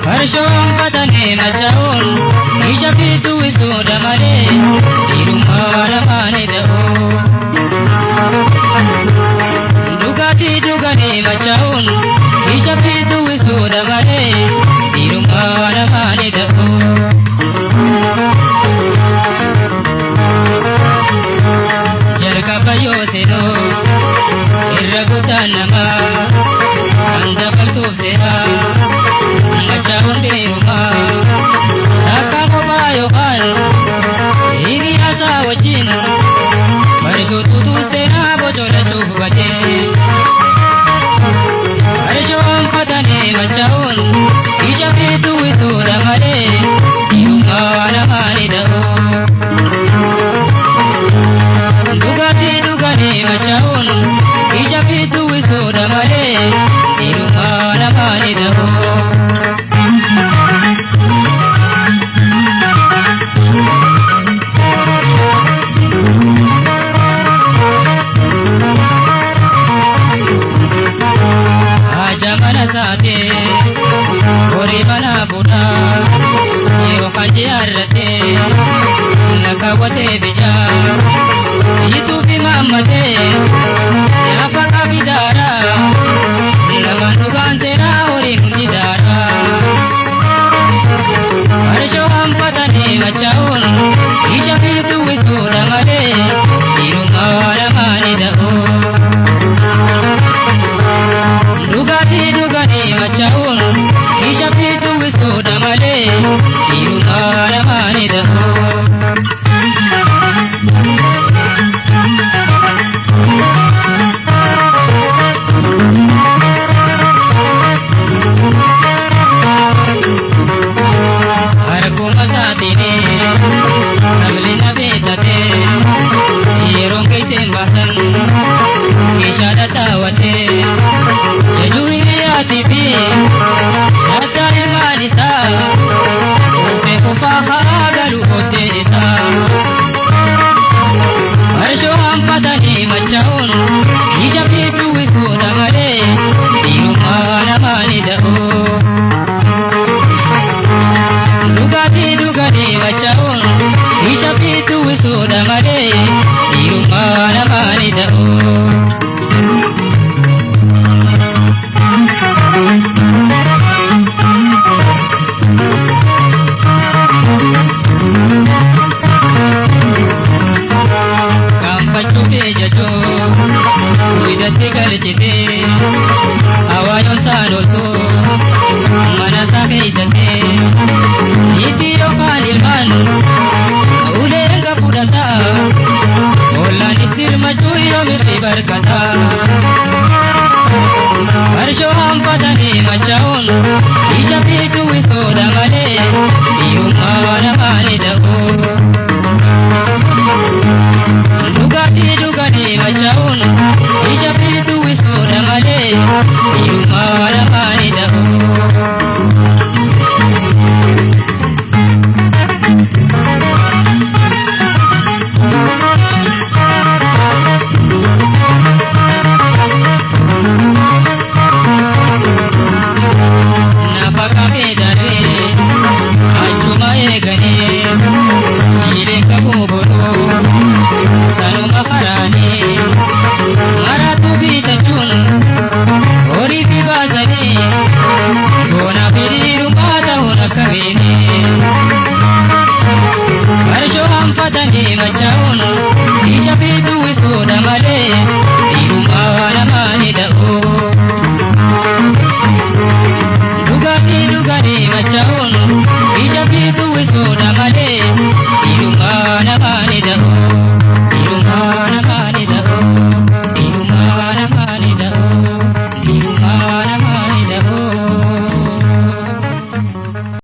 Farshon patane machaun isha pitu isuda mare irumara mane dao dugati dugani machaun isha pitu isuda mare irumara mane dao jarka bayo seno irragutan nama anda baltu sera Machaun de ruma Saka ko bayo kan Ini asa wajin Marisu tutu sena bojola chufbate Marisho ampatane machaun Isha pitu isura mare Iruma namani dao Dugati dugani machaun Isha pitu isura mare Iruma namani dao Jamana saate ori bana buda yo khaje arate nakawate bija itu bi mamate ya faka bidara namanu ganzera ori mundidara arsho ham patane machaun isha pitu isura mare irumara mane dao Dugati dugani machaun Isha pitu isuda male Irumara mane dao Harko masatine Sablina betate Yerong kaise mbasan Isha datawate TV Nata ilmanisa Ufe kufaha galu hotelisa Marsho hampadani machaun Isha pitu isuda mare Irumana mani dao Dugati dugani machaun Isha pitu isuda mare Irumana mani dao